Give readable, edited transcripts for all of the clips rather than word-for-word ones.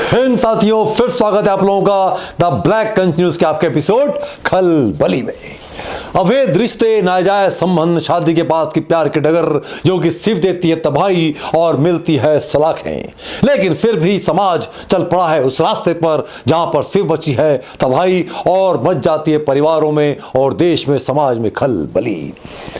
इन साथियों, फिर स्वागत है आप लोगों का द ब्लैक कंटिन्यूज के आपके एपिसोड खलबली में। अवैध रिश्ते, नाजायज संबंध, शादी के बाद की प्यार की डगर जो कि सिर्फ देती है तबाही और मिलती है सलाखें। लेकिन फिर भी समाज चल पड़ा है उस रास्ते पर जहां पर सिर्फ बची है तबाही और मच जाती है परिवारों में और देश में, समाज में खलबली।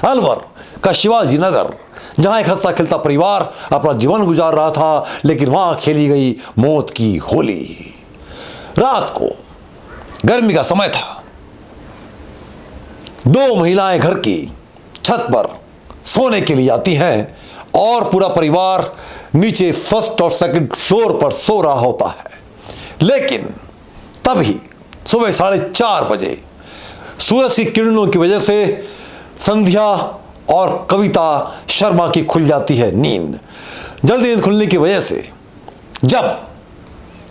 अलवर का शिवाजी नगर, जहां एक हंसता खिलता परिवार अपना जीवन गुजार रहा था, लेकिन वहां खेली गई मौत की होली। रात को गर्मी का समय था। दो महिलाएं घर की छत पर सोने के लिए आती हैं और पूरा परिवार नीचे फर्स्ट और सेकंड फ्लोर पर सो रहा होता है। लेकिन तभी सुबह 4:30 बजे सूरज की किरणों की वजह से संध्या और कविता शर्मा की खुल जाती है नींद। जल्दी नींद खुलने की वजह से जब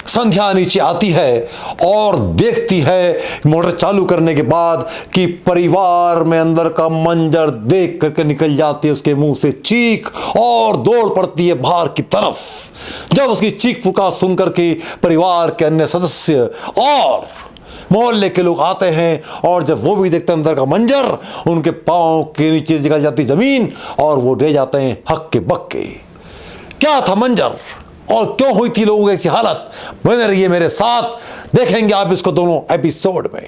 संध्या नीचे आती है और देखती है मोटर चालू करने के बाद कि परिवार में अंदर का मंजर देख करके निकल जाती है उसके मुंह से चीख और दौड़ पड़ती है बाहर की तरफ। जब उसकी चीख पुकार सुन करके परिवार के अन्य सदस्य और मोहल्ले के लोग आते हैं और जब वो भी देखते हैं अंदर का मंजर, उनके पांव के नीचे निकल जाती जमीन और वो रह जाते हैं हक्के बक्के। क्या था मंजर और क्यों हुई थी लोगों की ऐसी हालत, बने रहिए मेरे साथ, देखेंगे आप इसको दोनों एपिसोड में।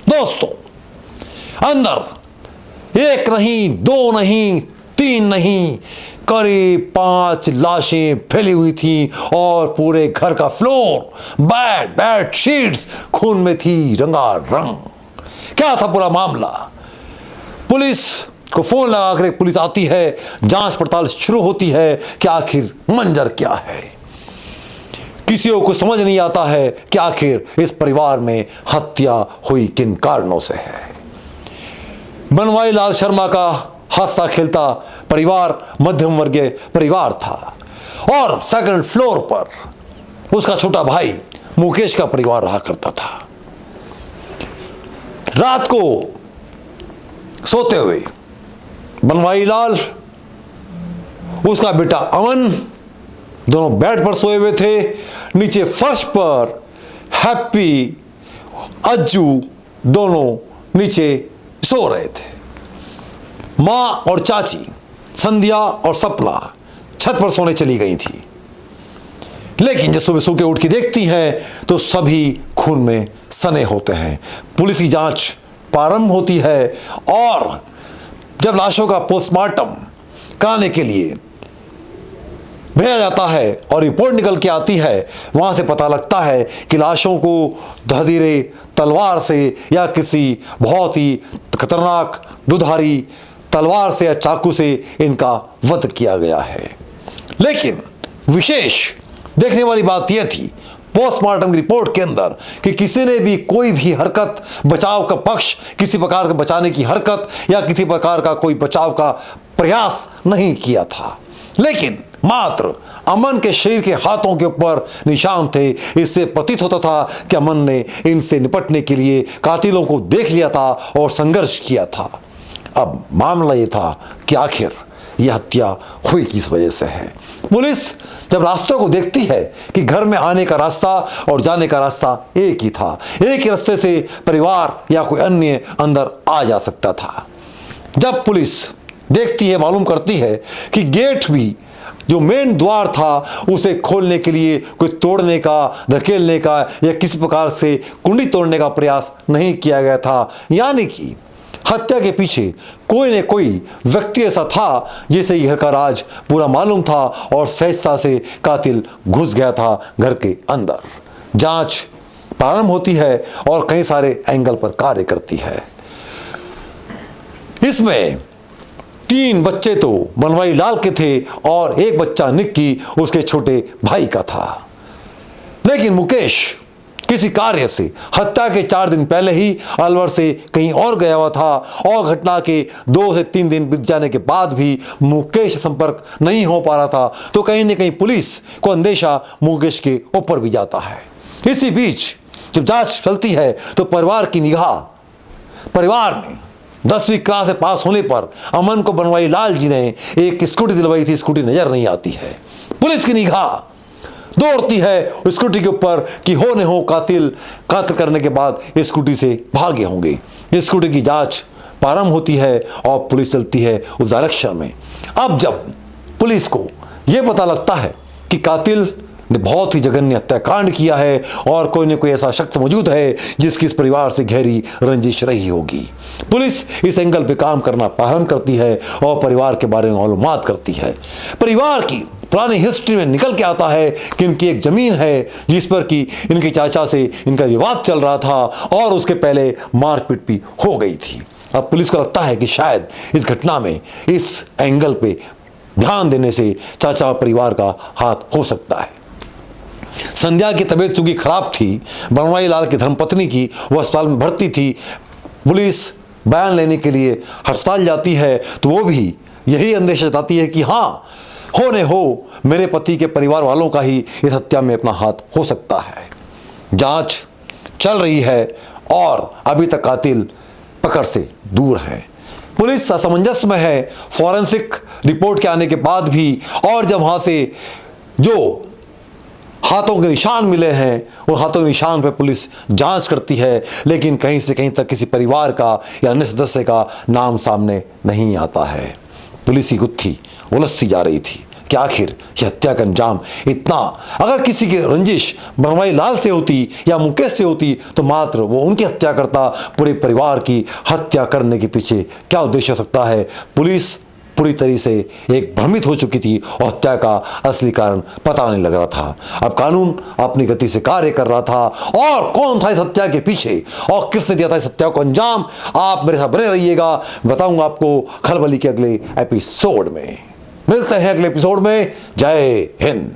दोस्तों, अंदर एक नहीं, दो नहीं, तीन नहीं, करीब 5 लाशें फैली हुई थी और पूरे घर का फ्लोर, बेड शीट्स खून में थी रंगारंग। क्या था पूरा मामला? पुलिस को फोन लगाकर एक पुलिस आती है, जांच पड़ताल शुरू होती है कि आखिर मंजर क्या है। किसी को समझ नहीं आता है कि आखिर इस परिवार में हत्या हुई किन कारणों से है। बनवारी लाल शर्मा का हंसता खेलता परिवार मध्यम वर्गीय परिवार था और सेकंड फ्लोर पर उसका छोटा भाई मुकेश का परिवार रहा करता था। रात को सोते हुए बनवारी लाल, उसका बेटा अमन दोनों बेड पर सोए हुए थे। नीचे फर्श पर हैप्पी, अज्जू दोनों नीचे सो रहे थे। मां और चाची संध्या और सपना छत पर सोने चली गई थी। लेकिन जब सुबह सो के उठ के देखती हैं तो सभी खून में सने होते हैं। पुलिस की जांच प्रारंभ होती है और जब लाशों का पोस्टमार्टम कराने के लिए भेजा जाता है और रिपोर्ट निकल के आती है, वहां से पता लगता है कि लाशों को धधीरे तलवार से या किसी बहुत ही खतरनाक दुधारी तलवार से या चाकू से इनका वध किया गया है। लेकिन विशेष देखने वाली बात यह थी पोस्टमार्टम रिपोर्ट के अंदर कि किसी ने भी कोई भी हरकत, बचाव का पक्ष, किसी प्रकार के बचाने की हरकत या किसी प्रकार का कोई बचाव का प्रयास नहीं किया था। लेकिन मात्र अमन के शरीर के हाथों के ऊपर निशान थे। इससे प्रतीत होता था कि अमन ने इनसे निपटने के लिए कातिलों को देख लिया था और संघर्ष किया था। अब मामला यह था कि आखिर यह हत्या हुई किस वजह से है। पुलिस जब रास्तों को देखती है कि घर में आने का रास्ता और जाने का रास्ता एक ही था, एक ही रास्ते से परिवार या कोई अन्य अंदर आ जा सकता था। जब पुलिस देखती है, मालूम करती है कि गेट भी जो मेन द्वार था उसे खोलने के लिए कोई तोड़ने का, धकेलने का या किसी प्रकार से कुंडी तोड़ने का प्रयास नहीं किया गया था। यानी कि हत्या के पीछे कोई न कोई व्यक्ति ऐसा था जिसे घर का राज पूरा मालूम था और सहजता से कातिल घुस गया था घर के अंदर। जांच प्रारंभ होती है और कई सारे एंगल पर कार्य करती है। इसमें 3 बच्चे तो बनवारी लाल के थे और एक बच्चा निक्की उसके छोटे भाई का था। लेकिन मुकेश किसी कार्य से हत्या के 4 दिन पहले ही अलवर से कहीं और गया हुआ था और घटना के 2 से 3 दिन बीत जाने के बाद भी मुकेश संपर्क नहीं हो पा रहा था। तो कहीं न कहीं पुलिस को अंदेशा मुकेश के ऊपर भी जाता है। इसी बीच जब जांच चलती है तो परिवार की निगाह, परिवार में 10वीं क्लास से पास होने पर अमन को बनवारी लाल जी ने एक स्कूटी दिलवाई थी, स्कूटी नजर नहीं आती है। पुलिस की निगाह दौड़ती है स्कूटी के ऊपर कि हो न हो कातिल करने के बाद स्कूटी से भागे होंगे। स्कूटी की जांच प्रारंभ होती है और पुलिस चलती है उस डायरेक्शन में। अब जब पुलिस को यह पता लगता है कि कातिल ने बहुत ही जघन्य हत्याकांड किया है और कोई न कोई ऐसा शख्स मौजूद है जिसकी इस परिवार से गहरी रंजिश रही होगी, पुलिस इस एंगल पे काम करना प्रारंभ करती है और परिवार के बारे में मालूमात करती है। परिवार की पुरानी हिस्ट्री में निकल के आता है कि इनकी एक जमीन है जिस पर कि इनके चाचा से इनका विवाद चल रहा था और उसके पहले मारपीट भी हो गई थी। अब पुलिस को लगता है कि शायद इस घटना में इस एंगल पे ध्यान देने से चाचा परिवार का हाथ हो सकता है। संध्या की तबीयत चूंकि खराब थी, बनवारी लाल की धर्मपत्नी की, वो अस्पताल में भर्ती थी। पुलिस बयान लेने के लिए अस्पताल जाती है तो वो भी यही अंदेशा जताती है कि हाँ, हो न हो मेरे पति के परिवार वालों का ही इस हत्या में अपना हाथ हो सकता है। जांच चल रही है और अभी तक कातिल पकड़ से दूर है। पुलिस असमंजस में है फॉरेंसिक रिपोर्ट के आने के बाद भी, और जब वहां से जो हाथों के निशान मिले हैं उन हाथों के निशान पर पुलिस जांच करती है, लेकिन कहीं से कहीं तक किसी परिवार का या अन्य सदस्य का नाम सामने नहीं आता है। पुलिस की गुत्थी उलझती जा रही थी कि आखिर यह हत्या का अंजाम इतना, अगर किसी की रंजिश बनवारी लाल से होती या मुकेश से होती तो मात्र वो उनकी हत्या करता, पूरे परिवार की हत्या करने के पीछे क्या उद्देश्य हो सकता है। पुलिस पूरी तरह से एक भ्रमित हो चुकी थी और हत्या का असली कारण पता नहीं लग रहा था। अब कानून अपनी गति से कार्य कर रहा था और कौन था इस हत्या के पीछे और किसने दिया था इस हत्या को अंजाम, आप मेरे साथ बने रहिएगा, बताऊंगा आपको खलबली के अगले एपिसोड में। मिलते हैं अगले एपिसोड में। जय हिंद।